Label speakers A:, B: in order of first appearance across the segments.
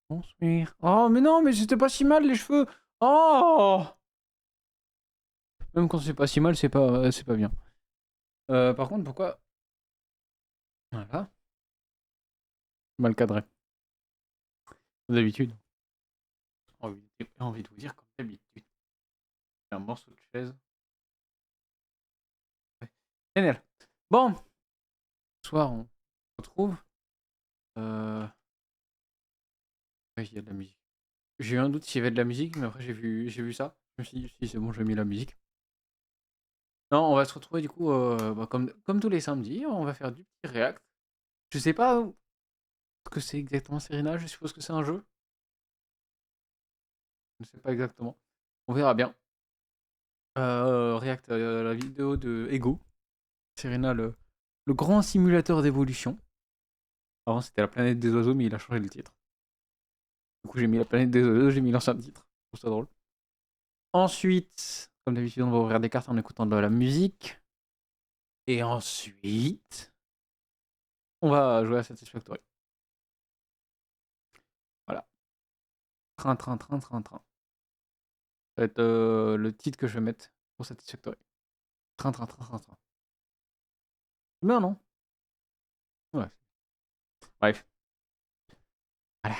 A: Construire. Oh, mais non, mais c'était pas si mal les cheveux. Oh! Même quand c'est pas si mal, c'est pas bien. Par contre, pourquoi? Voilà. Mal cadré. Comme d'habitude. J'ai envie de vous dire comme d'habitude. Un morceau de chaise. Ouais. Génial. Bon. Ce soir, on se retrouve. Ouais, il y a de la musique. J'ai eu un doute s'il y avait de la musique, mais après j'ai vu ça. Je me suis dit, si c'est bon, j'ai mis la musique. Non, on va se retrouver du coup, comme tous les samedis, on va faire du petit react. Je sais pas ce que c'est exactement Serena, je suppose que c'est un jeu. Je ne sais pas exactement. On verra bien. React à la vidéo de Ego. Serena, le grand simulateur d'évolution. Avant c'était la planète des oiseaux, mais il a changé le titre. Du coup j'ai mis la planète des oiseaux, j'ai mis l'ancien titre. Je trouve ça drôle. Ensuite, comme d'habitude, on va ouvrir des cartes en écoutant de la musique. Et ensuite, on va jouer à Satisfactory. Voilà. Train, train, train, train, train. Ça va être le titre que je vais mettre pour Satisfactory. Train, train, train, train, train. C'est bien, non? Ouais. Bref. Voilà.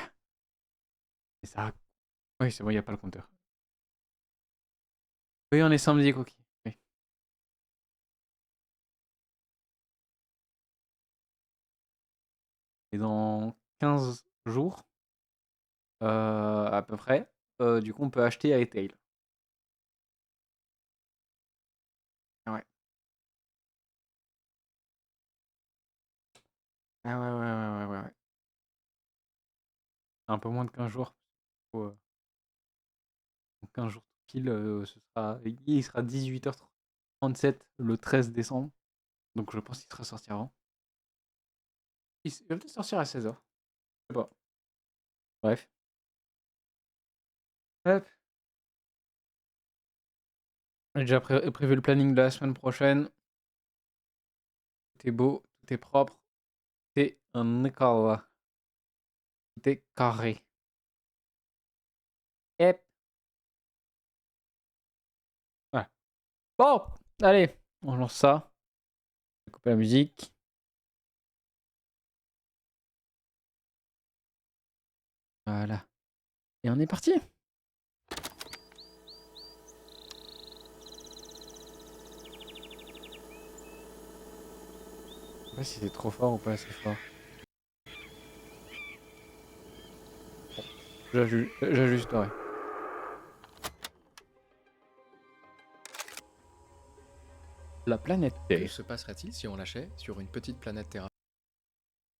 A: Et ça. Oui, c'est bon, il n'y a pas le compteur. Oui, on est samedi, Coquille. Oui. Et dans 15 jours, à peu près, du coup, on peut acheter à Retail. Ouais. Ah ouais, ouais, ouais, ouais, ouais. Un peu moins de 15 jours. Faut, 15 jours pile, il sera 18h37 le 13 décembre. Donc je pense qu'il sera sorti avant. Il va peut-être sortir à 16h. Je sais pas. Bref. Hop. J'ai déjà prévu le planning de la semaine prochaine. Tout est beau, tout est propre. Tout est un école. Tout est carré. Hop. Voilà. Bon, allez, on lance ça. Je vais couper la musique. Voilà. Et on est parti. Je sais pas si c'est trop fort ou pas assez fort. J'ajusterai. La planète
B: Que
A: Terre.
B: se passerait-il si on lâchait sur une petite planète Terra?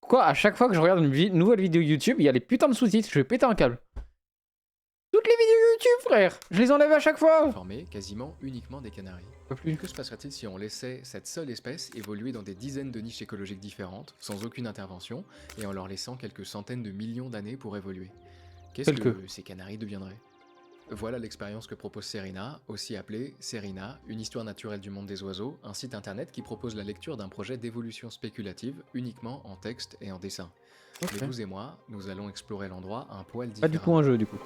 A: Pourquoi à chaque fois que je regarde une nouvelle vidéo YouTube, il y a les putains de sous-titres? Je vais péter un câble. Toutes les vidéos YouTube, frère! Je les enlève à chaque fois!
B: Formé quasiment uniquement des canaris.
A: Pas plus.
B: Que se passerait-il si on laissait cette seule espèce évoluer dans des dizaines de niches écologiques différentes, sans aucune intervention, et en leur laissant quelques centaines de millions d'années pour évoluer? Qu'est-ce
A: Quelques.
B: que ces canaris deviendraient? Voilà l'expérience que propose Serena, aussi appelée Serena, une histoire naturelle du monde des oiseaux, un site internet qui propose la lecture d'un projet d'évolution spéculative uniquement en texte et en dessin.
A: Ok.
B: Mais vous et moi, nous allons explorer l'endroit un poil
A: Pas du tout
B: différemment.
A: un jeu, du coup.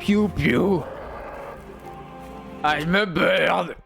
A: Pew pew! I'm a bird!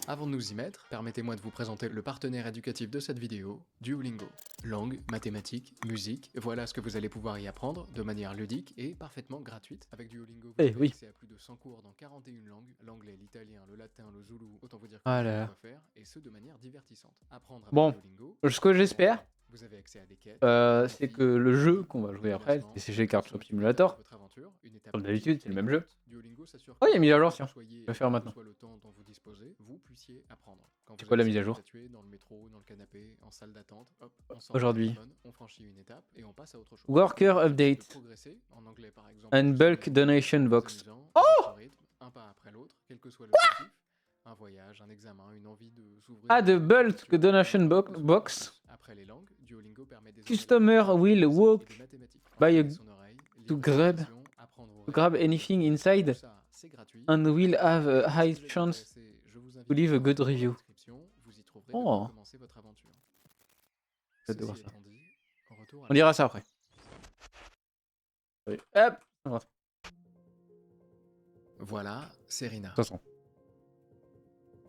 B: Avant de nous y mettre, permettez-moi de vous présenter le partenaire éducatif de cette vidéo, Duolingo. Langue, mathématiques, musique, voilà ce que vous allez pouvoir y apprendre de manière ludique et parfaitement gratuite. Avec Duolingo, vous avez
A: oui.
B: accès à plus de 100 cours dans 41 langues, l'anglais, l'italien, le latin, le zoulou, autant vous dire que
A: Ah
B: vous
A: là
B: avez
A: là.
B: quoi faire, et ce de manière divertissante. Apprendre avec
A: Bon,
B: Duolingo,
A: ce que j'espère,
B: vous avez accès à des quêtes, des
A: c'est
B: défis,
A: que le
B: des
A: jeu
B: défis,
A: qu'on va
B: des
A: jouer après,
B: déplacements,
A: TCG
B: la
A: Card
B: création
A: Shop
B: du pétale de
A: Simulator,
B: votre aventure, une étape
A: comme
B: ludique
A: d'habitude, c'est
B: et
A: le même jeu.
B: découverte. Duolingo s'assure
A: Oh, il y a
B: que,
A: mis à jour,
B: où que
A: tiens.
B: vous soyez
A: Je vais
B: et
A: faire
B: quel que
A: maintenant.
B: soit le temps dont vous disposez, vous puissiez apprendre. Quand
A: C'est
B: vous
A: quoi la
B: allez
A: mise à jour?
B: statuer dans le métro, dans le canapé, en salle d'attente, hop, on sort le
A: Aujourd'hui.
B: téléphone, on franchit une étape et on passe à autre chose.
A: Worker
B: L'objectif, c'est de
A: update.
B: progresser, en anglais par exemple,
A: And
B: je serais
A: bulk donation
B: plus
A: box.
B: amusant, à
A: Oh!
B: votre rythme, un pas après l'autre, quel que soit l'objectif. Un voyage, un examen, une envie de s'ouvrir
A: Ah,
B: à
A: de
B: une nouvelle
A: bulk
B: profession,
A: donation
B: quoi que ce soit de
A: box.
B: plus. Après les langues, Duolingo permet désormais
A: Customer
B: d'apprendre
A: will
B: des français et
A: walk
B: des mathématiques.
A: by a,
B: Entraîner son oreille,
A: to
B: lire des
A: grab
B: citations, apprendre au
A: to
B: rythme
A: grab
B: d'un autre.
A: anything
B: Tout
A: inside.
B: ça, c'est gratuit.
A: And will have a
B: Si
A: high
B: vous êtes
A: chance
B: intéressé, je vous
A: to
B: invite
A: leave a
B: à
A: good
B: voir dans la
A: review.
B: description, vous y trouverez de quoi
A: Oh,
B: commencer votre aventure.
A: j'ai hâte de voir
B: Ceci
A: ça.
B: étant dit, retour à
A: On
B: la
A: dira
B: mission.
A: ça après. Oui. Hop, on va.
B: Voilà, Serena.
A: 500.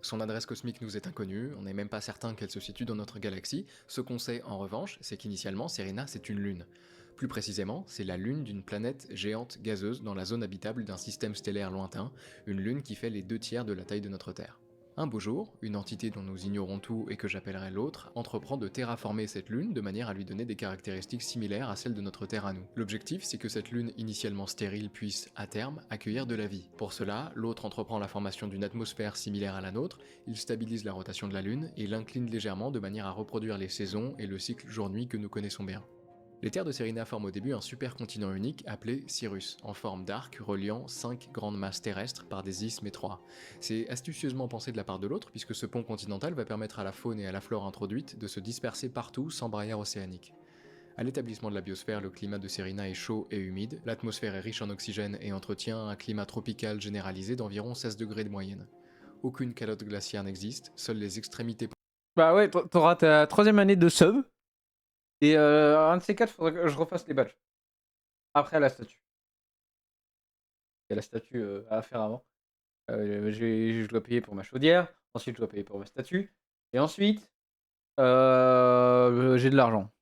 B: Son adresse cosmique nous est inconnue, on n'est même pas certain qu'elle se situe dans notre galaxie. Ce qu'on sait en revanche, c'est qu'initialement Serena c'est une lune. Plus précisément, c'est la lune d'une planète géante gazeuse dans la zone habitable d'un système stellaire lointain, une lune qui fait les 2/3 de la taille de notre Terre. Un beau jour, une entité dont nous ignorons tout et que j'appellerai l'autre entreprend de terraformer cette lune de manière à lui donner des caractéristiques similaires à celles de notre Terre à nous. L'objectif, c'est que cette lune initialement stérile puisse, à terme, accueillir de la vie. Pour cela, l'autre entreprend la formation d'une atmosphère similaire à la nôtre, il stabilise la rotation de la lune et l'incline légèrement de manière à reproduire les saisons et le cycle jour-nuit que nous connaissons bien. Les terres de Serena forment au début un supercontinent unique appelé Cyrus, en forme d'arc reliant 5 grandes masses terrestres par des isthmes étroits. C'est astucieusement pensé de la part de l'autre, puisque ce pont continental va permettre à la faune et à la flore introduite de se disperser partout sans barrière océanique. À l'établissement de la biosphère, le climat de Serena est chaud et humide, l'atmosphère est riche en oxygène et entretient un climat tropical généralisé d'environ 16 degrés de moyenne. Aucune calotte glaciaire n'existe, seules les extrémités.
A: Bah ouais, t'auras ta 3ème année de sub. Et un de ces quatre, faudrait que je refasse les badges. Après la statue. Il y a la statue à faire avant. Je dois payer pour ma chaudière. Ensuite, je dois payer pour ma statue. Et ensuite, j'ai de l'argent.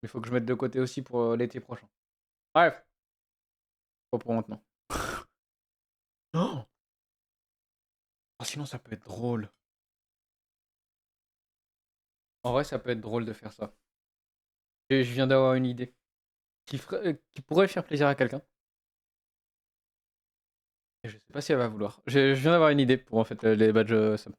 A: Il faut que je mette de côté aussi pour l'été prochain. Bref. Pas pour maintenant. Oh, sinon, ça peut être drôle. En vrai, ça peut être drôle de faire ça. Je viens d'avoir une idée qui pourrait faire plaisir à quelqu'un. Et je sais pas si elle va vouloir. Je viens d'avoir une idée pour en fait les badges sub.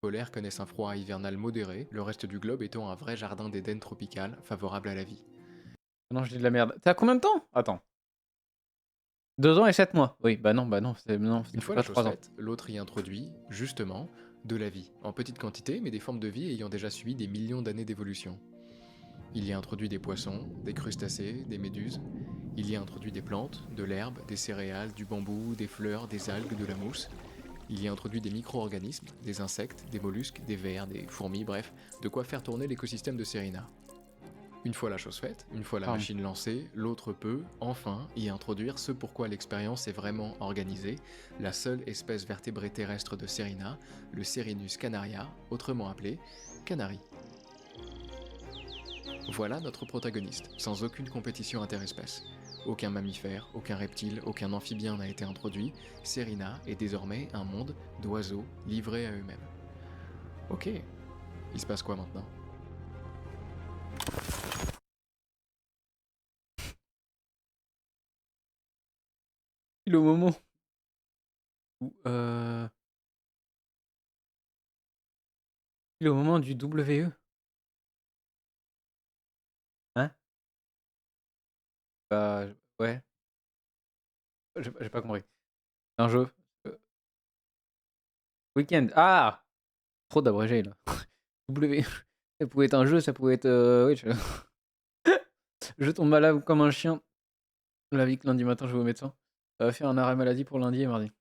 B: Polaires connaissent un froid hivernal modéré, le reste du globe étant un vrai jardin d'Éden tropical, favorable à la vie.
A: Non, je dis de la merde. T'as combien de temps? Attends. 2 ans et 7 mois. Oui, bah non, non,
B: Une
A: ça
B: fois
A: fait
B: la
A: pas
B: chose
A: 3 ans.
B: faite, l'autre y introduit, justement, de la vie, en petite quantité, mais des formes de vie ayant déjà subi des millions d'années d'évolution. Il y a introduit des poissons, des crustacés, des méduses. Il y a introduit des plantes, de l'herbe, des céréales, du bambou, des fleurs, des algues, de la mousse. Il y a introduit des micro-organismes, des insectes, des mollusques, des vers, des fourmis, bref, de quoi faire tourner l'écosystème de Serena. Une fois la chose faite, une fois la
A: Pardon.
B: machine lancée, l'autre peut, enfin, y introduire ce pourquoi l'expérience est vraiment organisée, la seule espèce vertébrée terrestre de Serena, le Serinus canaria, autrement appelé canari. Voilà notre protagoniste, sans aucune compétition interespèce. Aucun mammifère, aucun reptile, aucun amphibien n'a été introduit, Serena est désormais un monde d'oiseaux livrés à eux-mêmes. Ok, il se passe quoi maintenant ?
A: Le moment où le moment du WE. Hein? Bah ouais. J'ai pas compris. C'est un jeu. Weekend. Ah! Trop d'abrégé là. W. Ça pouvait être un jeu, ça pouvait être. Oui, je tombe malade comme un chien. La vie que lundi matin je vais au médecin. Ça va faire un arrêt maladie pour lundi et mardi.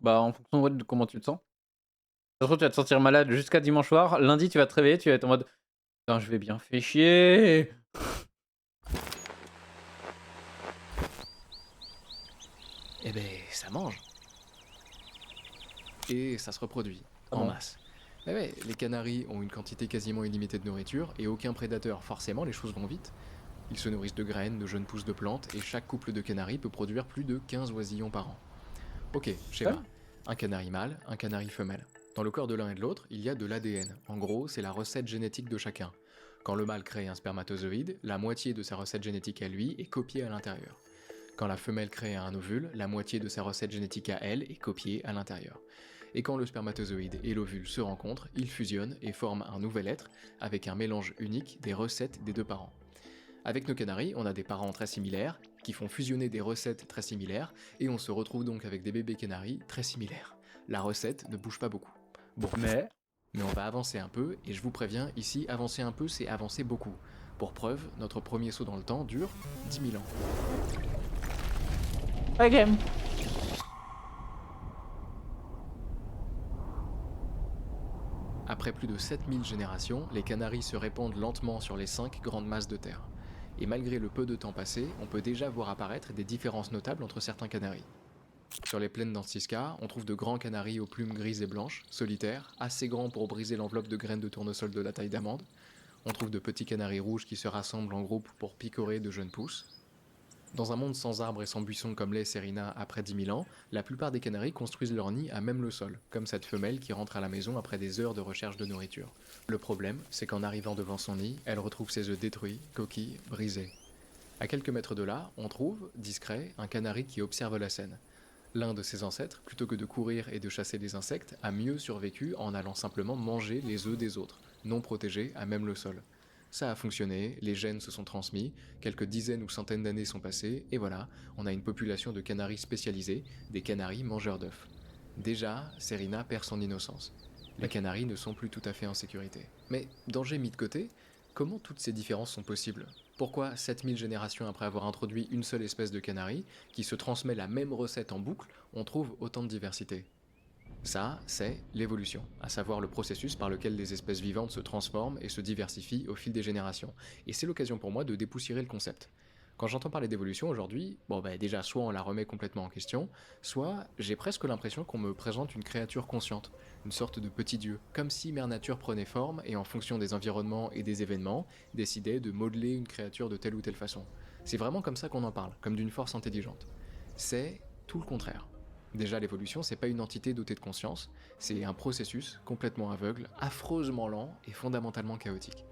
A: Bah en fonction ouais, de comment tu te sens. De toute façon, tu vas te sentir malade jusqu'à dimanche soir. Lundi, tu vas te réveiller, tu vas être en mode putain, je vais bien fait chier.
B: Eh ben, ça mange. Et ça se reproduit,
A: Ah
B: en
A: bon.
B: masse. Mais ouais, les canaris ont une quantité quasiment illimitée de nourriture et aucun prédateur, forcément les choses vont vite. Ils se nourrissent de graines, de jeunes pousses de plantes et chaque couple de canaris peut produire plus de 15 oisillons par an. Ok, schéma.
A: Ouais.
B: Un canari mâle, un canari femelle. Dans le corps de l'un et de l'autre, il y a de l'ADN. En gros, c'est la recette génétique de chacun. Quand le mâle crée un spermatozoïde, la moitié de sa recette génétique à lui est copiée à l'intérieur. Quand la femelle crée un ovule, la moitié de sa recette génétique à elle est copiée à l'intérieur. Et quand le spermatozoïde et l'ovule se rencontrent, ils fusionnent et forment un nouvel être avec un mélange unique des recettes des deux parents. Avec nos canaris, on a des parents très similaires qui font fusionner des recettes très similaires et on se retrouve donc avec des bébés canaris très similaires. La recette ne bouge pas beaucoup. Bon, mais on va avancer un peu et je vous préviens, ici, avancer un peu, c'est avancer beaucoup. Pour preuve, notre premier saut dans le temps dure 10 000 ans.
A: Ok.
B: Après plus de 7000 générations, les canaris se répandent lentement sur les 5 grandes masses de terre. Et malgré le peu de temps passé, on peut déjà voir apparaître des différences notables entre certains canaris. Sur les plaines d'Antsika, on trouve de grands canaris aux plumes grises et blanches, solitaires, assez grands pour briser l'enveloppe de graines de tournesol de la taille d'amande. On trouve de petits canaris rouges qui se rassemblent en groupe pour picorer de jeunes pousses. Dans un monde sans arbres et sans buissons comme l'est Serena après 10 000 ans, la plupart des canaris construisent leur nid à même le sol, comme cette femelle qui rentre à la maison après des heures de recherche de nourriture. Le problème, c'est qu'en arrivant devant son nid, elle retrouve ses œufs détruits, coquilles, brisées. À quelques mètres de là, on trouve, discret, un canari qui observe la scène. L'un de ses ancêtres, plutôt que de courir et de chasser des insectes, a mieux survécu en allant simplement manger les œufs des autres, non protégés à même le sol. Ça a fonctionné, les gènes se sont transmis, quelques dizaines ou centaines d'années sont passées, et voilà, on a une population de canaris spécialisés, des canaris mangeurs d'œufs. Déjà, Serena perd son innocence. Les canaris ne sont plus tout à fait en sécurité. Mais, danger mis de côté, comment toutes ces différences sont possibles? Pourquoi 7000 générations après avoir introduit une seule espèce de canari, qui se transmet la même recette en boucle, on trouve autant de diversité? Ça, c'est l'évolution, à savoir le processus par lequel les espèces vivantes se transforment et se diversifient au fil des générations. Et c'est l'occasion pour moi de dépoussiérer le concept. Quand j'entends parler d'évolution aujourd'hui, déjà soit on la remet complètement en question, soit j'ai presque l'impression qu'on me présente une créature consciente, une sorte de petit dieu, comme si Mère Nature prenait forme et en fonction des environnements et des événements, décidait de modeler une créature de telle ou telle façon. C'est vraiment comme ça qu'on en parle, comme d'une force intelligente. C'est tout le contraire. Déjà, l'évolution, c'est pas une entité dotée de conscience, c'est un processus complètement aveugle, affreusement lent et fondamentalement chaotique.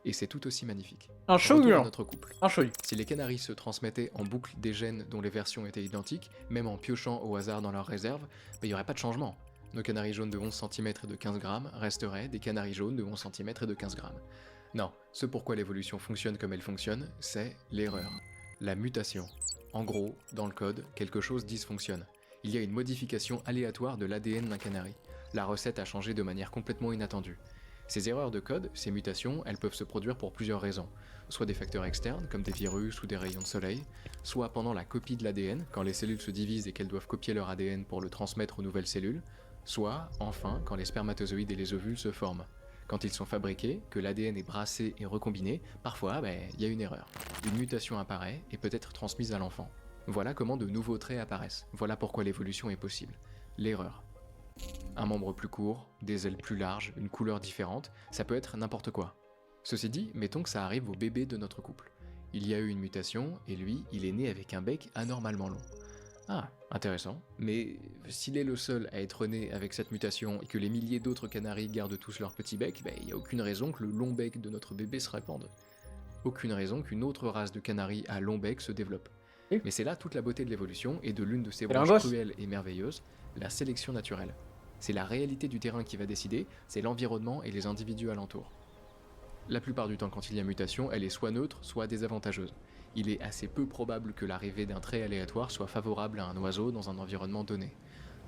B: Et c'est tout aussi magnifique.
A: Un
B: Retour à
A: chouïa.
B: notre couple.
A: Un chouïa.
B: Si les canaris se transmettaient en boucle des gènes dont les versions étaient identiques, même en piochant au hasard dans leurs réserves, il n'y aurait pas de changement. Nos canaris jaunes de 11 cm et de 15 grammes resteraient des canaris jaunes de 11 cm et de 15 grammes. Non, ce pourquoi l'évolution fonctionne comme elle fonctionne, c'est l'erreur. La mutation. En gros, dans le code, quelque chose dysfonctionne. Il y a une modification aléatoire de l'ADN d'un canari. La recette a changé de manière complètement inattendue. Ces erreurs de code, ces mutations, elles peuvent se produire pour plusieurs raisons. Soit des facteurs externes, comme des virus ou des rayons de soleil, soit pendant la copie de l'ADN, quand les cellules se divisent et qu'elles doivent copier leur ADN pour le transmettre aux nouvelles cellules, soit, enfin, quand les spermatozoïdes et les ovules se forment. Quand ils sont fabriqués, que l'ADN est brassé et recombiné, parfois, il y a une erreur. Une mutation apparaît et peut être transmise à l'enfant. Voilà comment de nouveaux traits apparaissent. Voilà pourquoi l'évolution est possible. L'erreur. Un membre plus court, des ailes plus larges, une couleur différente, ça peut être n'importe quoi. Ceci dit, mettons que ça arrive au bébé de notre couple. Il y a eu une mutation, et lui, il est né avec un bec anormalement long. Ah, intéressant. Mais s'il est le seul à être né avec cette mutation et que les milliers d'autres canaris gardent tous leur petit bec, il n'y a aucune raison que le long bec de notre bébé se répande. Aucune raison qu'une autre race de canaris à long bec se développe.
A: Oui.
B: Mais c'est là toute la beauté de l'évolution et de l'une de ses
A: Elle a un
B: branches
A: gosse.
B: cruelles et merveilleuses, la sélection naturelle. C'est la réalité du terrain qui va décider, c'est l'environnement et les individus alentours. La plupart du temps, quand il y a mutation, elle est soit neutre, soit désavantageuse. Il est assez peu probable que l'arrivée d'un trait aléatoire soit favorable à un oiseau dans un environnement donné.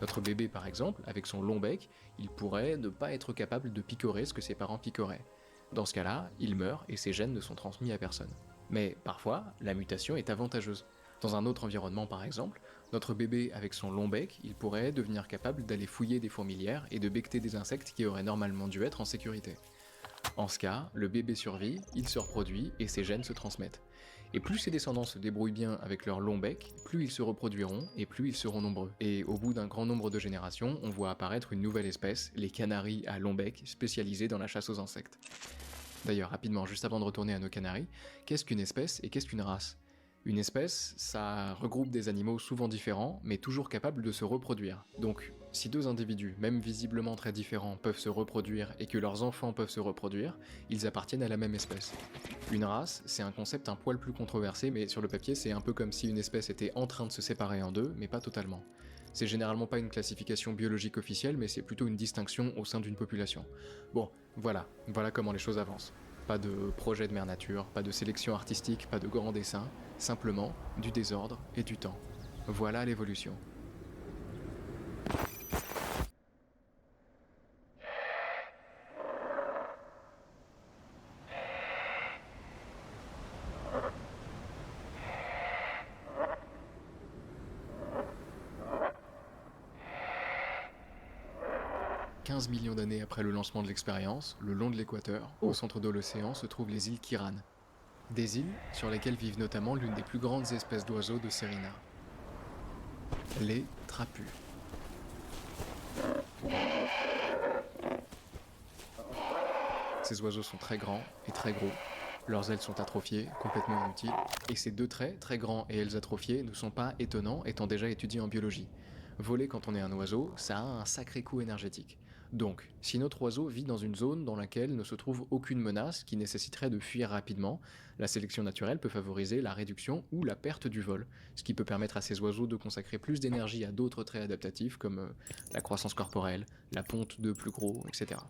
B: Notre bébé, par exemple, avec son long bec, il pourrait ne pas être capable de picorer ce que ses parents picoraient. Dans ce cas-là, il meurt et ses gènes ne sont transmis à personne. Mais parfois, la mutation est avantageuse. Dans un autre environnement, par exemple, notre bébé avec son long bec, il pourrait devenir capable d'aller fouiller des fourmilières et de becqueter des insectes qui auraient normalement dû être en sécurité. En ce cas, le bébé survit, il se reproduit et ses gènes se transmettent. Et plus ses descendants se débrouillent bien avec leur long bec, plus ils se reproduiront et plus ils seront nombreux. Et au bout d'un grand nombre de générations, on voit apparaître une nouvelle espèce, les canaris à long bec, spécialisés dans la chasse aux insectes. D'ailleurs, rapidement, juste avant de retourner à nos canaris, qu'est-ce qu'une espèce et qu'est-ce qu'une race ? Une espèce, ça regroupe des animaux souvent différents, mais toujours capables de se reproduire. Donc, si deux individus, même visiblement très différents, peuvent se reproduire et que leurs enfants peuvent se reproduire, ils appartiennent à la même espèce. Une race, c'est un concept un poil plus controversé, mais sur le papier, c'est un peu comme si une espèce était en train de se séparer en deux, mais pas totalement. C'est généralement pas une classification biologique officielle, mais c'est plutôt une distinction au sein d'une population. Bon, voilà comment les choses avancent. Pas de projet de mère nature, pas de sélection artistique, pas de grands dessins, simplement du désordre et du temps. Voilà l'évolution. 15 millions d'années après le lancement de l'expérience, le long de l'équateur, au centre de l'océan, se trouvent les îles Kiran. Des îles sur lesquelles vivent notamment l'une des plus grandes espèces d'oiseaux de Serena, les trapus. Ces oiseaux sont très grands et très gros. Leurs ailes sont atrophiées, complètement inutiles, et ces deux traits, très grands et ailes atrophiées, ne sont pas étonnants étant déjà étudiés en biologie. Voler quand on est un oiseau, ça a un sacré coût énergétique. Donc, si notre oiseau vit dans une zone dans laquelle ne se trouve aucune menace qui nécessiterait de fuir rapidement, la sélection naturelle peut favoriser la réduction ou la perte du vol, ce qui peut permettre à ces oiseaux de consacrer plus d'énergie à d'autres traits adaptatifs comme la croissance corporelle, la ponte d'œufs plus gros, etc.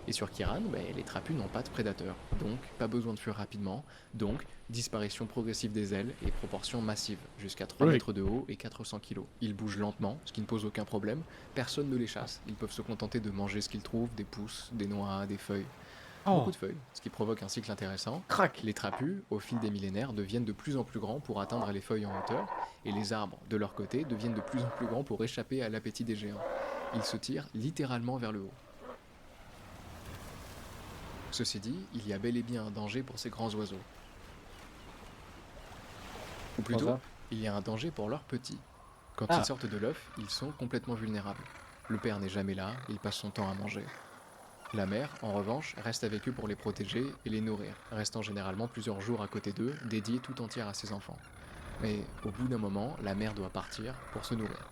B: Et sur Kiran, les trapus n'ont pas de prédateurs, donc pas besoin de fuir rapidement, donc disparition progressive des ailes et proportions massives, jusqu'à 3
A: Oui.
B: mètres de haut et 400 kg. Ils bougent lentement, ce qui ne pose aucun problème, personne ne les chasse, ils peuvent se contenter de manger ce qu'ils trouvent, des pousses, des noix, des feuilles. Beaucoup de feuilles, ce qui provoque un cycle intéressant.
A: Crac.
B: Les trapus, au fil des millénaires, deviennent de plus en plus grands pour atteindre les feuilles en hauteur, et les arbres, de leur côté, deviennent de plus en plus grands pour échapper à l'appétit des géants. Ils se tirent littéralement vers le haut. Ceci dit, il y a bel et bien un danger pour ces grands oiseaux. Ou plutôt,
A: ça
B: il y a un danger pour leurs petits. Quand
A: Ah.
B: ils sortent de l'œuf, ils sont complètement vulnérables. Le père n'est jamais là, il passe son temps à manger. La mère, en revanche, reste avec eux pour les protéger et les nourrir, restant généralement plusieurs jours à côté d'eux, dédiée tout entière à ses enfants. Mais au bout d'un moment, la mère doit partir pour se nourrir.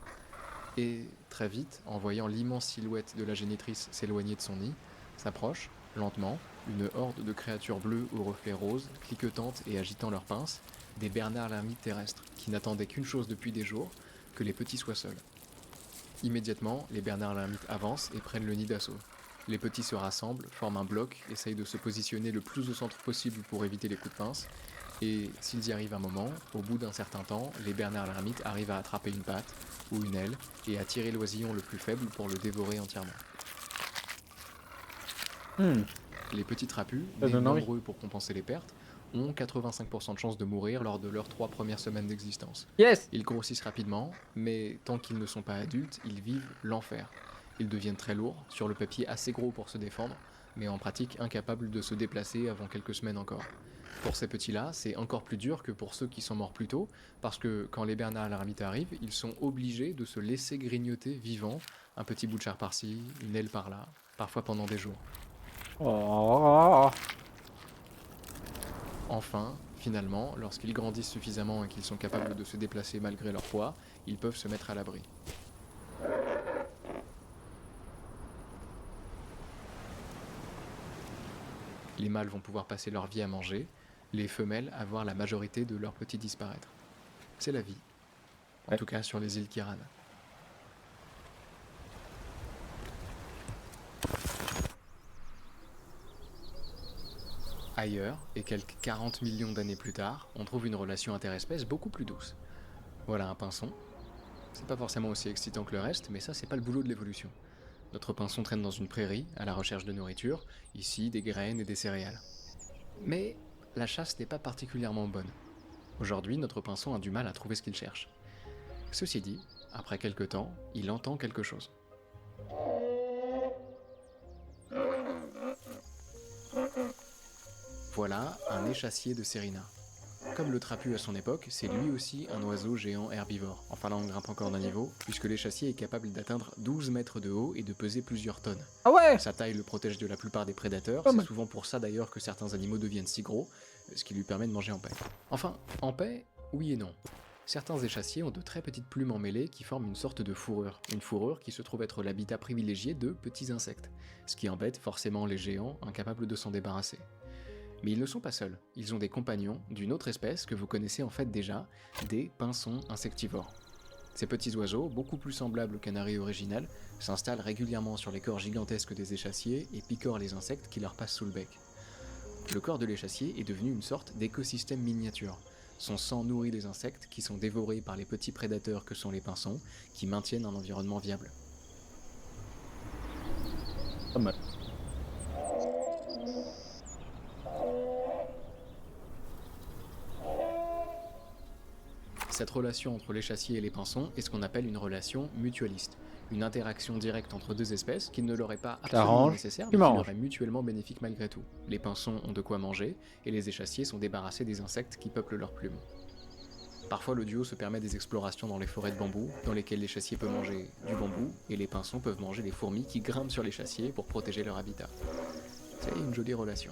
B: Et très vite, en voyant l'immense silhouette de la génitrice s'éloigner de son nid, s'approche, lentement, une horde de créatures bleues aux reflets roses, cliquetantes et agitant leurs pinces, des bernards l'ermite terrestres, qui n'attendaient qu'une chose depuis des jours, que les petits soient seuls. Immédiatement, les bernards l'ermite avancent et prennent le nid d'assaut. Les petits se rassemblent, forment un bloc, essayent de se positionner le plus au centre possible pour éviter les coups de pince, et s'ils y arrivent un moment, au bout d'un certain temps, les bernards l'ermite arrivent à attraper une patte ou une aile et à tirer l'oisillon le plus faible pour le dévorer entièrement. Les petits trapus,
A: Ça
B: nés
A: donne envie.
B: nombreux pour compenser les pertes, ont 85% de chances de mourir lors de leurs 3 premières semaines d'existence.
A: Yes.
B: Ils grossissent rapidement, mais tant qu'ils ne sont pas adultes, ils vivent l'enfer. Ils deviennent très lourds, sur le papier assez gros pour se défendre, mais en pratique incapables de se déplacer avant quelques semaines encore. Pour ces petits-là, c'est encore plus dur que pour ceux qui sont morts plus tôt, parce que quand les bernards l'ermite arrivent, ils sont obligés de se laisser grignoter vivants, un petit bout de chair par-ci, une aile par-là, parfois pendant des jours.
A: Oh.
B: Enfin, finalement, lorsqu'ils grandissent suffisamment et qu'ils sont capables de se déplacer malgré leur poids, ils peuvent se mettre à l'abri. Les mâles vont pouvoir passer leur vie à manger, les femelles à voir la majorité de leurs petits disparaître. C'est la vie. En
A: Ouais.
B: tout cas sur les îles Kiran. Ailleurs, et quelques 40 millions d'années plus tard, on trouve une relation interespèce beaucoup plus douce. Voilà un pinson. C'est pas forcément aussi excitant que le reste, mais ça c'est pas le boulot de l'évolution. Notre pinson traîne dans une prairie, à la recherche de nourriture, ici des graines et des céréales. Mais la chasse n'est pas particulièrement bonne. Aujourd'hui, notre pinson a du mal à trouver ce qu'il cherche. Ceci dit, après quelque temps, il entend quelque chose. Voilà un échassier de Serena. Comme le trapu à son époque, c'est lui aussi un oiseau géant herbivore. Enfin là on grimpe encore d'un niveau, puisque l'échassier est capable d'atteindre 12 mètres de haut et de peser plusieurs tonnes.
A: Ah ouais.
B: Sa taille le protège de la plupart des prédateurs,
A: Pas
B: c'est
A: mal.
B: souvent pour ça d'ailleurs que certains animaux deviennent si gros, ce qui lui permet de manger en paix. Enfin, en paix, oui et non. Certains échassiers ont de très petites plumes emmêlées qui forment une sorte de fourrure. Une fourrure qui se trouve être l'habitat privilégié de petits insectes, ce qui embête forcément les géants incapables de s'en débarrasser. Mais ils ne sont pas seuls, ils ont des compagnons d'une autre espèce que vous connaissez en fait déjà, des pinsons insectivores. Ces petits oiseaux, beaucoup plus semblables au canari original, s'installent régulièrement sur les corps gigantesques des échassiers et picorent les insectes qui leur passent sous le bec. Le corps de l'échassier est devenu une sorte d'écosystème miniature. Son sang nourrit les insectes qui sont dévorés par les petits prédateurs que sont les pinsons, qui maintiennent un environnement viable.
A: Pas mal.
B: Cette relation entre l'échassier et les pinsons est ce qu'on appelle une relation mutualiste. Une interaction directe entre deux espèces qui ne leur est pas
A: Je
B: absolument
A: t'arrange,
B: nécessaire,
A: tu
B: mais qui leur
A: m'arranges.
B: est mutuellement bénéfique malgré tout. Les pinsons ont de quoi manger, et les échassiers sont débarrassés des insectes qui peuplent leurs plumes. Parfois, le duo se permet des explorations dans les forêts de bambou, dans lesquelles l'échassier peut manger du bambou, et les pinsons peuvent manger les fourmis qui grimpent sur l'échassier pour protéger leur habitat. C'est une jolie relation.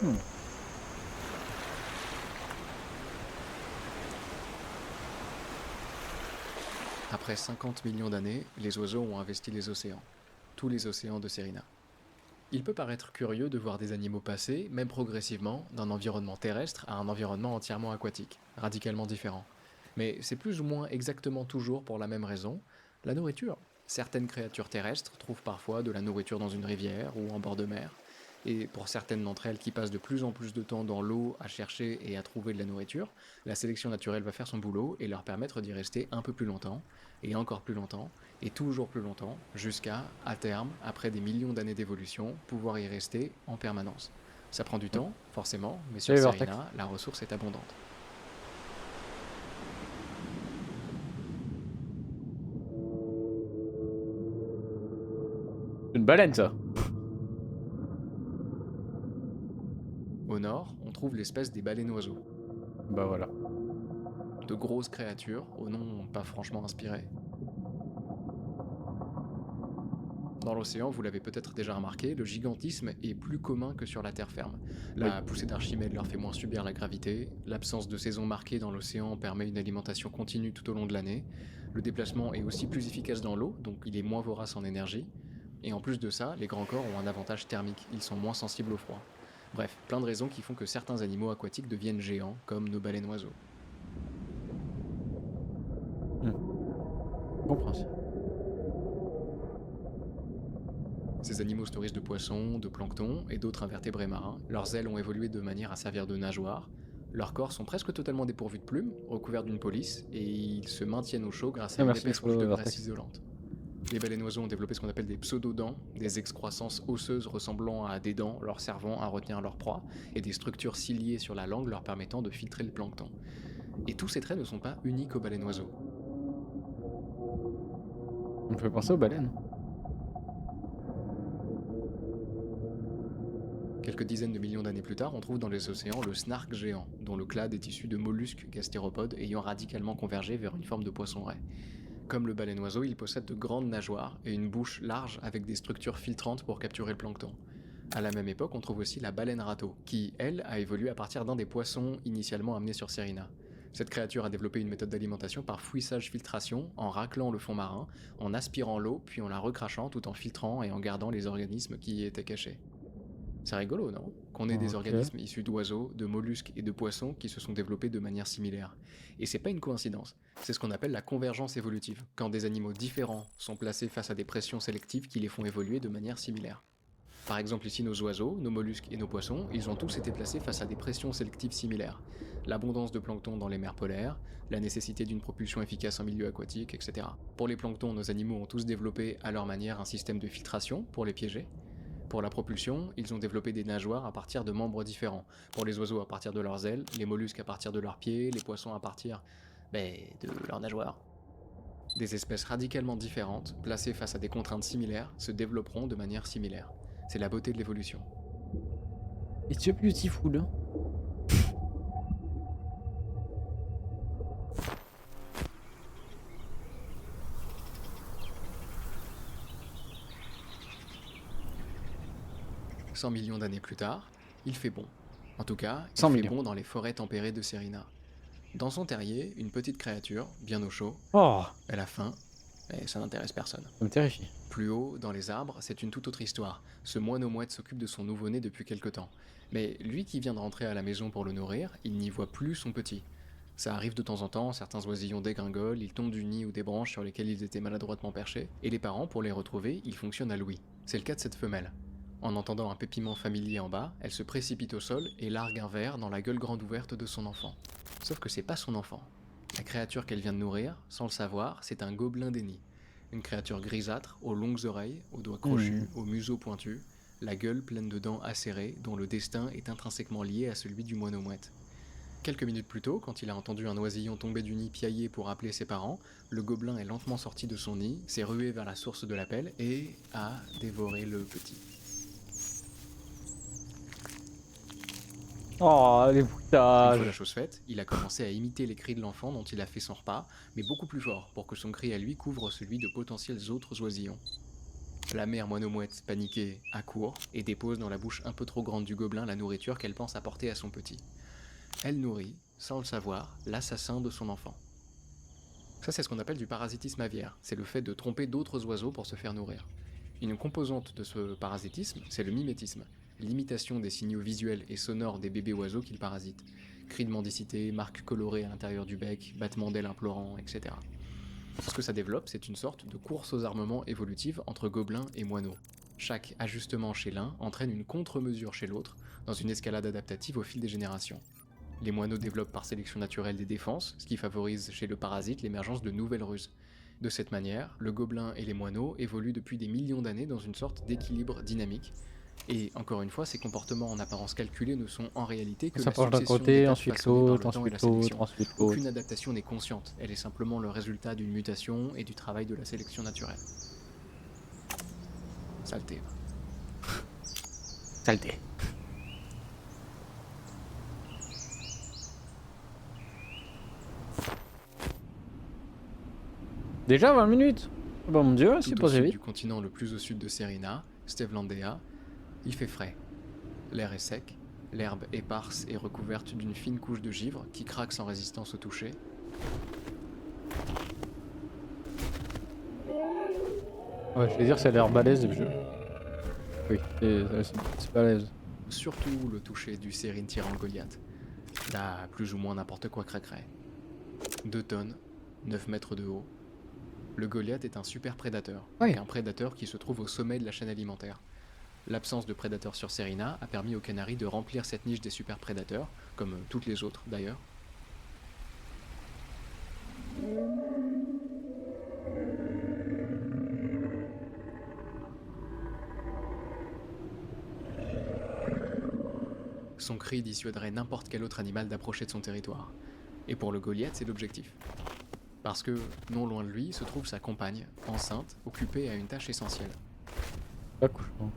A: Hmm.
B: Après 50 millions d'années, les oiseaux ont investi les océans. Tous les océans de Serena. Il peut paraître curieux de voir des animaux passer, même progressivement, d'un environnement terrestre à un environnement entièrement aquatique, radicalement différent. Mais c'est plus ou moins exactement toujours pour la même raison, la nourriture. Certaines créatures terrestres trouvent parfois de la nourriture dans une rivière ou en bord de mer, et pour certaines d'entre elles qui passent de plus en plus de temps dans l'eau à chercher et à trouver de la nourriture, la sélection naturelle va faire son boulot et leur permettre d'y rester un peu plus longtemps, et encore plus longtemps, et toujours plus longtemps, jusqu'à, à terme, après des millions d'années d'évolution, pouvoir y rester en permanence. Ça prend du temps, forcément, mais sur
A: Salut, Vortex.
B: Serena, la ressource est abondante.
A: C'est une baleine, ça.
B: Au nord, on trouve l'espèce des baleines-oiseaux.
A: Bah voilà.
B: De grosses créatures, au nom pas franchement inspiré. Dans l'océan, vous l'avez peut-être déjà remarqué, le gigantisme est plus commun que sur la terre ferme. La poussée d'Archimède leur fait moins subir la gravité, l'absence de saison marquée dans l'océan permet une alimentation continue tout au long de l'année, le déplacement est aussi plus efficace dans l'eau, donc il est moins vorace en énergie, et en plus de ça, les grands corps ont un avantage thermique, ils sont moins sensibles au froid. Bref, plein de raisons qui font que certains animaux aquatiques deviennent géants, comme nos baleines-oiseaux.
A: Compréhensible.
B: Ces animaux se nourrissent de poissons, de plancton et d'autres invertébrés marins. Leurs ailes ont évolué de manière à servir de nageoires. Leurs corps sont presque totalement dépourvus de plumes, recouverts d'une police, et ils se maintiennent au chaud grâce à une
A: Merci,
B: épaisse couche de
A: Vortex.
B: graisse isolante. Les baleines-oiseaux ont développé ce qu'on appelle des pseudodents, des excroissances osseuses ressemblant à des dents leur servant à retenir leur proie, et des structures ciliées sur la langue leur permettant de filtrer le plancton. Et tous ces traits ne sont pas uniques aux baleines-oiseaux.
A: On me fait penser aux baleines.
B: Quelques dizaines de millions d'années plus tard, on trouve dans les océans le snark géant, dont le clade est issu de mollusques gastéropodes ayant radicalement convergé vers une forme de poisson-raie. Comme le baleine-oiseau, il possède de grandes nageoires et une bouche large avec des structures filtrantes pour capturer le plancton. À la même époque, on trouve aussi la baleine râteau, qui, elle, a évolué à partir d'un des poissons initialement amenés sur Serena. Cette créature a développé une méthode d'alimentation par fouissage-filtration, en raclant le fond marin, en aspirant l'eau, puis en la recrachant tout en filtrant et en gardant les organismes qui y étaient cachés. C'est rigolo, non? Qu'on ait des
A: Ok.
B: organismes issus d'oiseaux, de mollusques et de poissons qui se sont développés de manière similaire. Et c'est pas une coïncidence, c'est ce qu'on appelle la convergence évolutive, quand des animaux différents sont placés face à des pressions sélectives qui les font évoluer de manière similaire. Par exemple ici nos oiseaux, nos mollusques et nos poissons, ils ont tous été placés face à des pressions sélectives similaires. L'abondance de plancton dans les mers polaires, la nécessité d'une propulsion efficace en milieu aquatique, etc. Pour les planctons, nos animaux ont tous développé à leur manière un système de filtration pour les piéger. Pour la propulsion, ils ont développé des nageoires à partir de membres différents. Pour les oiseaux à partir de leurs ailes, les mollusques à partir de leurs pieds, les poissons à partir de leurs nageoires. Des espèces radicalement différentes, placées face à des contraintes similaires, se développeront de manière similaire. C'est la beauté de l'évolution.
A: It's so beautiful.
B: 100 millions d'années plus tard, il fait bon. En tout cas, il
A: 100
B: fait
A: millions.
B: bon dans les forêts tempérées de Serena. Dans son terrier, une petite créature, bien au chaud,
A: Oh,
B: elle a faim, et ça n'intéresse personne.
A: ça me terrifie.
B: Plus haut, dans les arbres, c'est une toute autre histoire. Ce moine-mouette s'occupe de son nouveau-né depuis quelque temps. Mais lui qui vient de rentrer à la maison pour le nourrir, il n'y voit plus son petit. Ça arrive de temps en temps, certains oisillons dégringolent, ils tombent du nid ou des branches sur lesquelles ils étaient maladroitement perchés, et les parents, pour les retrouver, ils fonctionnent à l'ouïe. C'est le cas de cette femelle. En entendant un pépiment familier en bas, elle se précipite au sol et largue un verre dans la gueule grande ouverte de son enfant. Sauf que c'est pas son enfant. La créature qu'elle vient de nourrir, sans le savoir, c'est un gobelin des nids. Une créature grisâtre, aux longues oreilles, aux doigts crochus, au museau pointu, la gueule pleine de dents acérées, dont le destin est intrinsèquement lié à celui du moine-mouette. Quelques minutes plus tôt, quand il a entendu un oisillon tomber du nid piailler pour appeler ses parents, le gobelin est lentement sorti de son nid, s'est rué vers la source de l'appel et a dévoré le petit.
A: Oh, les
B: Une fois
A: bruitages.
B: la chose faite, il a commencé à imiter les cris de l'enfant dont il a fait son repas, mais beaucoup plus fort, pour que son cri à lui couvre celui de potentiels autres oisillons. La mère moineau-mouette, paniquée, accourt et dépose dans la bouche un peu trop grande du gobelin la nourriture qu'elle pense apporter à son petit. Elle nourrit, sans le savoir, l'assassin de son enfant. Ça, c'est ce qu'on appelle du parasitisme aviaire. C'est le fait de tromper d'autres oiseaux pour se faire nourrir. Une composante de ce parasitisme, c'est le mimétisme, l'imitation des signaux visuels et sonores des bébés oiseaux qu'ils parasitent. Cris de mendicité, marques colorées à l'intérieur du bec, battements d'ailes implorants, etc. Ce que ça développe, c'est une sorte de course aux armements évolutive entre gobelins et moineaux. Chaque ajustement chez l'un entraîne une contre-mesure chez l'autre, dans une escalade adaptative au fil des générations. Les moineaux développent par sélection naturelle des défenses, ce qui favorise chez le parasite l'émergence de nouvelles ruses. De cette manière, le gobelin et les moineaux évoluent depuis des millions d'années dans une sorte d'équilibre dynamique. Et encore une fois, ces comportements en apparence calculés ne sont en réalité que
A: Ça
B: la
A: penche d'un
B: succession
A: côté,
B: d'étapes
A: ensuite
B: façonnées par
A: l'autre,
B: le temps et la
A: ensuite l'autre,
B: sélection.
A: ensuite
B: Aucune
A: l'autre.
B: adaptation n'est consciente, elle est simplement le résultat d'une mutation et du travail de la sélection naturelle. Saleté.
A: Saleté. Déjà 20 minutes? Oh bah mon dieu, c'est
B: Tout au
A: passé
B: sud
A: vite.
B: du continent le plus au sud de Serena, Stevlandea, il fait frais. L'air est sec, l'herbe éparse et recouverte d'une fine couche de givre qui craque sans résistance au toucher.
A: Ouais, je vais dire, ça a l'air balèze le jeu. Oui, c'est balèze.
B: Surtout le toucher du Sérine Tyran Goliath. Là, plus ou moins n'importe quoi craquerait. 2 tonnes, 9 mètres de haut. Le Goliath est un super prédateur,
A: Oui.
B: donc un prédateur qui se trouve au sommet de la chaîne alimentaire. L'absence de prédateurs sur Serena a permis aux Canaries de remplir cette niche des super prédateurs, comme toutes les autres d'ailleurs. Son cri dissuaderait n'importe quel autre animal d'approcher de son territoire. Et pour le Goliath, c'est l'objectif. Parce que, non loin de lui, se trouve sa compagne, enceinte, occupée à une tâche essentielle.
A: L'accouchement.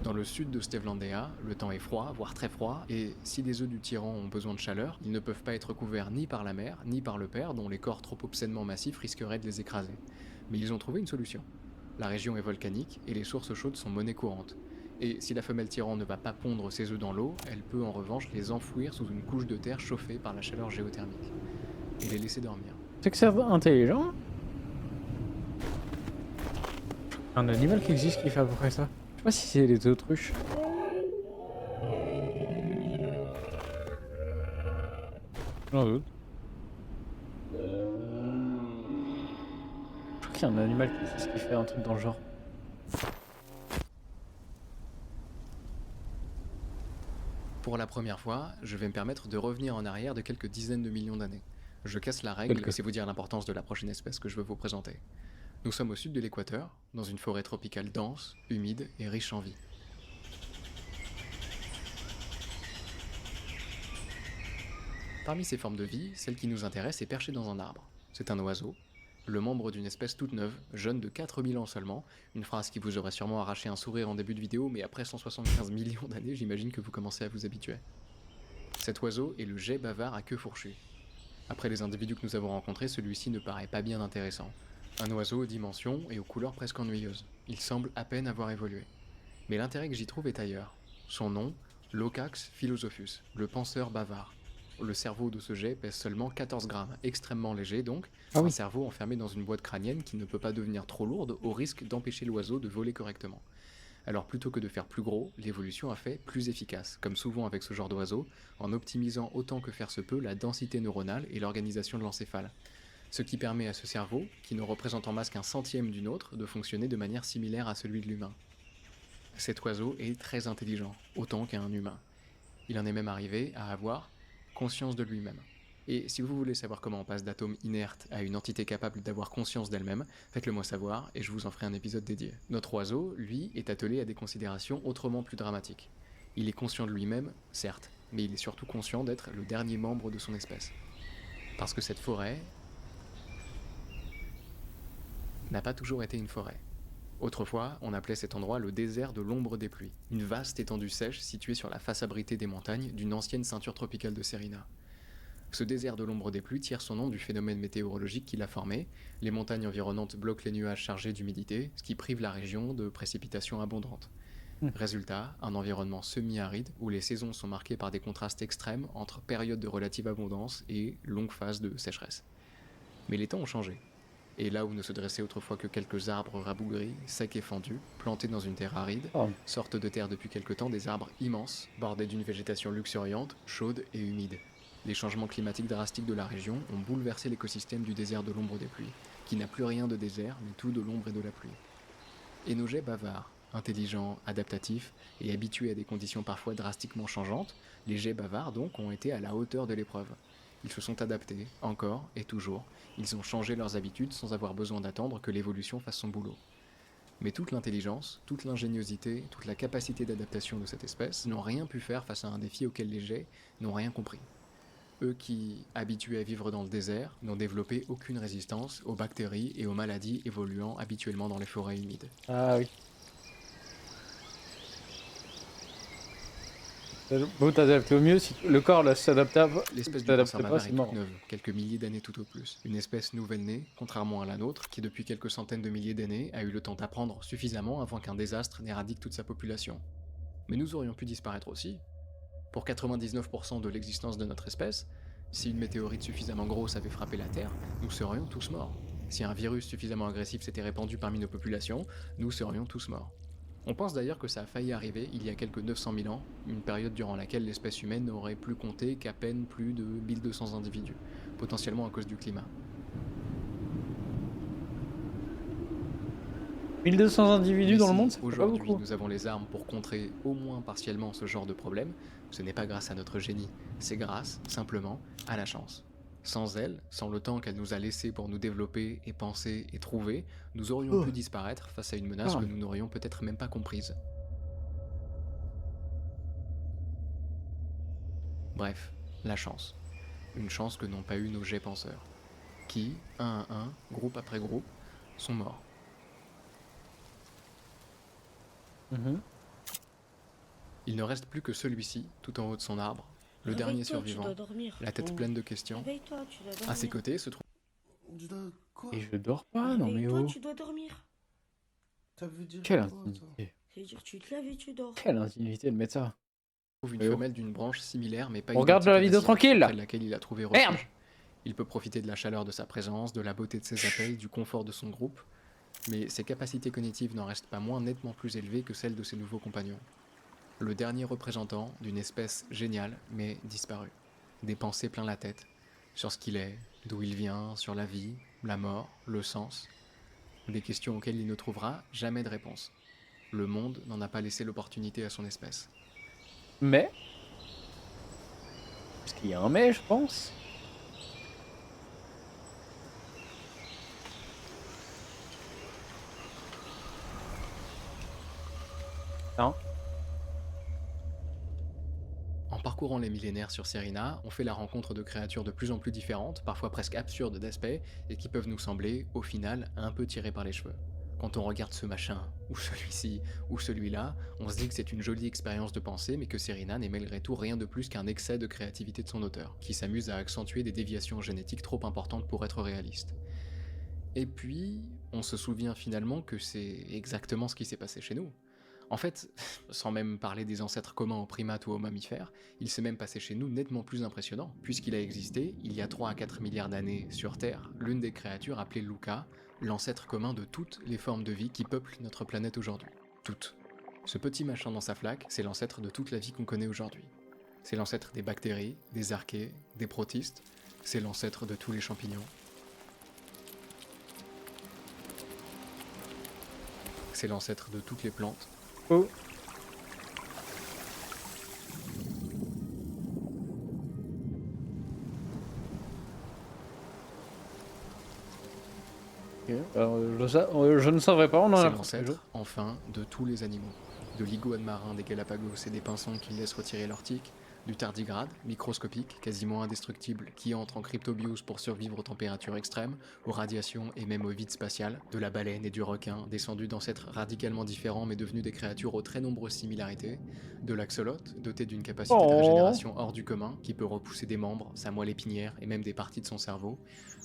B: Dans le sud de Stevlandea, le temps est froid, voire très froid, et si les œufs du tyran ont besoin de chaleur, ils ne peuvent pas être couverts ni par la mère, ni par le père, dont les corps trop obscènement massifs risqueraient de les écraser. Mais ils ont trouvé une solution. La région est volcanique, et les sources chaudes sont monnaie courante. Et si la femelle tyran ne va pas pondre ses œufs dans l'eau, elle peut en revanche les enfouir sous une couche de terre chauffée par la chaleur géothermique. Et les laisser dormir.
A: C'est que c'est intelligent. Un animal qui existe qui fait à peu près ça. Je sais pas si c'est les autruches. J'en doute. Je crois qu'il y a un animal qui existe qui fait un truc dans le genre.
B: Pour la première fois, je vais me permettre de revenir en arrière de quelques dizaines de millions d'années. Je casse la règle et c'est vous dire l'importance de la prochaine espèce que je veux vous présenter. Nous sommes au sud de l'équateur, dans une forêt tropicale dense, humide et riche en vie. Parmi ces formes de vie, celle qui nous intéresse est perchée dans un arbre. C'est un oiseau, le membre d'une espèce toute neuve, jeune de 4000 ans seulement, une phrase qui vous aurait sûrement arraché un sourire en début de vidéo, mais après 175 millions d'années, j'imagine que vous commencez à vous habituer. Cet oiseau est le geais bavard à queue fourchue. Après les individus que nous avons rencontrés, celui-ci ne paraît pas bien intéressant. Un oiseau aux dimensions et aux couleurs presque ennuyeuses. Il semble à peine avoir évolué. Mais l'intérêt que j'y trouve est ailleurs. Son nom, Locax philosophus, le penseur bavard. Le cerveau de ce jet pèse seulement 14 grammes, extrêmement léger donc, un cerveau enfermé dans une boîte crânienne qui ne peut pas devenir trop lourde au risque d'empêcher l'oiseau de voler correctement. Alors plutôt que de faire plus gros, l'évolution a fait plus efficace, comme souvent avec ce genre d'oiseau, en optimisant autant que faire se peut la densité neuronale et l'organisation de l'encéphale. Ce qui permet à ce cerveau, qui ne représente en masse qu'un centième d'une autre, de fonctionner de manière similaire à celui de l'humain. Cet oiseau est très intelligent, autant qu'un humain. Il en est même arrivé à avoir conscience de lui-même. Et si vous voulez savoir comment on passe d'atomes inertes à une entité capable d'avoir conscience d'elle-même, faites-le moi savoir et je vous en ferai un épisode dédié. Notre oiseau, lui, est attelé à des considérations autrement plus dramatiques. Il est conscient de lui-même, certes, mais il est surtout conscient d'être le dernier membre de son espèce. Parce que cette forêt n'a pas toujours été une forêt. Autrefois, on appelait cet endroit le désert de l'ombre des pluies, une vaste étendue sèche située sur la face abritée des montagnes d'une ancienne ceinture tropicale de Serena. Ce désert de l'ombre des pluies tire son nom du phénomène météorologique qui l'a formé. Les montagnes environnantes bloquent les nuages chargés d'humidité, ce qui prive la région de précipitations abondantes. Résultat, un environnement semi-aride où les saisons sont marquées par des contrastes extrêmes entre périodes de relative abondance et longues phases de sécheresse. Mais les temps ont changé. Et là où ne se dressaient autrefois que quelques arbres rabougris, secs et fendus, plantés dans une terre aride, sortent de terre depuis quelque temps des arbres immenses, bordés d'une végétation luxuriante, chaude et humide. Les changements climatiques drastiques de la région ont bouleversé l'écosystème du désert de l'ombre des pluies, qui n'a plus rien de désert, mais tout de l'ombre et de la pluie. Et nos jets bavards, intelligents, adaptatifs et habitués à des conditions parfois drastiquement changeantes, les jets bavards donc ont été à la hauteur de l'épreuve. Ils se sont adaptés, encore et toujours, ils ont changé leurs habitudes sans avoir besoin d'attendre que l'évolution fasse son boulot. Mais toute l'intelligence, toute l'ingéniosité, toute la capacité d'adaptation de cette espèce n'ont rien pu faire face à un défi auquel les jets n'ont rien compris. Eux qui, habitués à vivre dans le désert, n'ont développé aucune résistance aux bactéries et aux maladies évoluant habituellement dans les forêts humides.
A: Ah oui. Vous t'adapter au mieux, si le corps là s'adapte
B: L'espèce du cancer bavard est toute neuve, quelques milliers d'années tout au plus. Une espèce nouvelle-née, contrairement à la nôtre, qui depuis quelques centaines de milliers d'années a eu le temps d'apprendre suffisamment avant qu'un désastre n'éradique toute sa population. Mais nous aurions pu disparaître aussi. Pour 99% de l'existence de notre espèce, si une météorite suffisamment grosse avait frappé la Terre, nous serions tous morts. Si un virus suffisamment agressif s'était répandu parmi nos populations, nous serions tous morts. On pense d'ailleurs que ça a failli arriver il y a quelques 900 000 ans, une période durant laquelle l'espèce humaine n'aurait plus compté qu'à peine plus de 1200 individus, potentiellement à cause du climat.
A: 1200 individus
B: Mais
A: dans le
B: si
A: monde, ça fait pas
B: aujourd'hui
A: beaucoup.
B: nous avons les armes pour contrer au moins partiellement ce genre de problème, ce n'est pas grâce à notre génie, c'est grâce, simplement, à la chance. Sans elle, sans le temps qu'elle nous a laissé pour nous développer et penser et trouver, nous aurions pu disparaître face à une menace que nous n'aurions peut-être même pas comprise. Bref, la chance. Une chance que n'ont pas eu nos jets penseurs, qui, un à un, groupe après groupe, sont morts. Il ne reste plus que celui-ci, tout en haut de son arbre, le dernier survivant, la tête pleine de questions. À ses côtés se trouve...
A: Et je dors pas, non mais oh.
C: tu dois dormir.
D: Ça veut dire
A: Quelle
D: quoi,
A: indignité.
C: Ça veut dire que tu te lèves et tu dors.
A: Quelle indignité de mettre ça.
B: une
A: Mais oh.
B: femelle d'une branche similaire mais pas
A: On regarde
B: identique
A: la
B: à
A: vidéo
B: sienne,
A: tranquille, là.
B: près de laquelle il a trouvé refuge.
A: Merde.
B: Il peut profiter de la chaleur de sa présence, de la beauté de ses appels, du confort de son groupe, mais ses capacités cognitives n'en restent pas moins nettement plus élevées que celles de ses nouveaux compagnons. Le dernier représentant d'une espèce géniale mais disparue. Des pensées plein la tête, sur ce qu'il est, d'où il vient, sur la vie, la mort, le sens. Des questions auxquelles il ne trouvera jamais de réponse. Le monde n'en a pas laissé l'opportunité à son espèce.
A: Mais. Parce qu'il y a un mais, je pense. Non.
B: En parcourant les millénaires sur Serena, on fait la rencontre de créatures de plus en plus différentes, parfois presque absurdes d'aspect, et qui peuvent nous sembler, au final, un peu tirées par les cheveux. Quand on regarde ce machin, ou celui-ci, ou celui-là, on se dit que c'est une jolie expérience de pensée, mais que Serena n'est malgré tout rien de plus qu'un excès de créativité de son auteur, qui s'amuse à accentuer des déviations génétiques trop importantes pour être réaliste. Et puis, on se souvient finalement que c'est exactement ce qui s'est passé chez nous. En fait, sans même parler des ancêtres communs aux primates ou aux mammifères, il s'est même passé chez nous nettement plus impressionnant, puisqu'il a existé, il y a 3 à 4 milliards d'années sur Terre, l'une des créatures appelée Luca, l'ancêtre commun de toutes les formes de vie qui peuplent notre planète aujourd'hui. Toutes. Ce petit machin dans sa flaque, c'est l'ancêtre de toute la vie qu'on connaît aujourd'hui. C'est l'ancêtre des bactéries, des archées, des protistes, c'est l'ancêtre de tous les champignons. C'est l'ancêtre de toutes les plantes.
A: Oh. Ok, alors, je ne savais pas, on en
B: C'est
A: a
B: l'ancêtre, enfin, de tous les animaux. De l'iguane marin des Galapagos et des pinsons qui laissent retirer leur tique, Du tardigrade, microscopique, quasiment indestructible, qui entre en cryptobiose pour survivre aux températures extrêmes, aux radiations et même au vide spatial, de la baleine et du requin, descendus d'ancêtres radicalement différents mais devenus des créatures aux très nombreuses similarités, de l'axolote, doté d'une capacité de
A: Oh.
B: régénération hors du commun, qui peut repousser des membres, sa moelle épinière et même des parties de son cerveau,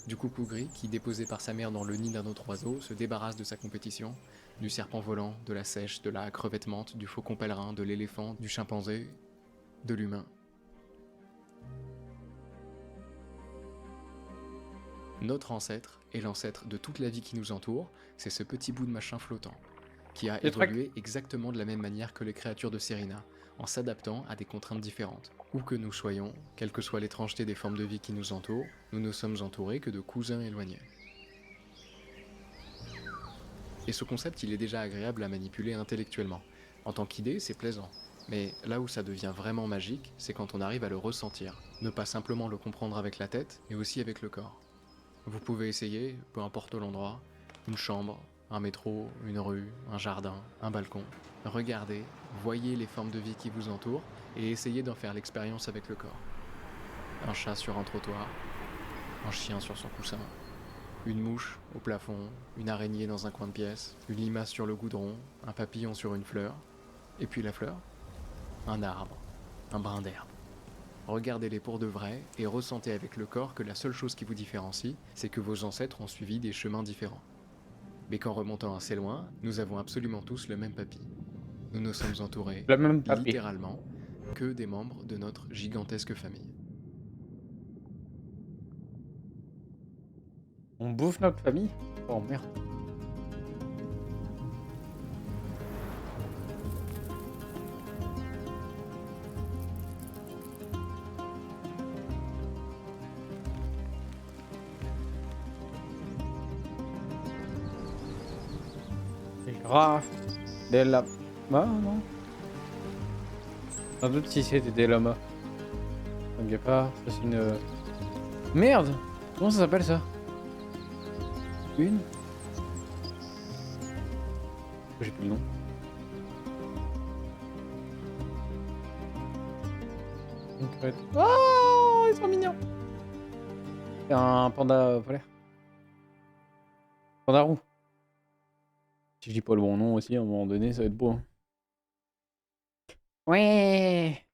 B: du coucou gris, qui, déposé par sa mère dans le nid d'un autre oiseau, se débarrasse de sa compétition, du serpent volant, de la seiche, de la crevette menthe, du faucon pèlerin, de l'éléphant, du chimpanzé, de l'humain. Notre ancêtre est l'ancêtre de toute la vie qui nous entoure, c'est ce petit bout de machin flottant, qui a
A: Les trucs.
B: évolué exactement de la même manière que les créatures de Serena, en s'adaptant à des contraintes différentes. Où que nous soyons, quelle que soit l'étrangeté des formes de vie qui nous entourent, nous ne sommes entourés que de cousins éloignés. Et ce concept, il est déjà agréable à manipuler intellectuellement. En tant qu'idée, c'est plaisant. Mais là où ça devient vraiment magique, c'est quand on arrive à le ressentir. Ne pas simplement le comprendre avec la tête, mais aussi avec le corps. Vous pouvez essayer, peu importe l'endroit, une chambre, un métro, une rue, un jardin, un balcon. Regardez, voyez les formes de vie qui vous entourent et essayez d'en faire l'expérience avec le corps. Un chat sur un trottoir, un chien sur son coussin, une mouche au plafond, une araignée dans un coin de pièce, une limace sur le goudron, un papillon sur une fleur, et puis la fleur, un arbre, un brin d'herbe. Regardez-les pour de vrai et ressentez avec le corps que la seule chose qui vous différencie, c'est que vos ancêtres ont suivi des chemins différents. Mais qu'en remontant assez loin, nous avons absolument tous le même papy. Nous ne sommes entourés,
A: Le même papy.
B: littéralement, que des membres de notre gigantesque famille.
A: On bouffe notre famille? Oh merde. Grave. Des lamas, non? Un doute si c'était des lamas. Un guépard, ça c'est une... Merde! Comment ça s'appelle ça? Une? J'ai plus le nom. Une crête. Oh, ils sont mignons! C'est un panda polaire. Panda roux. Si je dis pas le bon nom aussi, à un moment donné, ça va être beau. Hein. Ouais!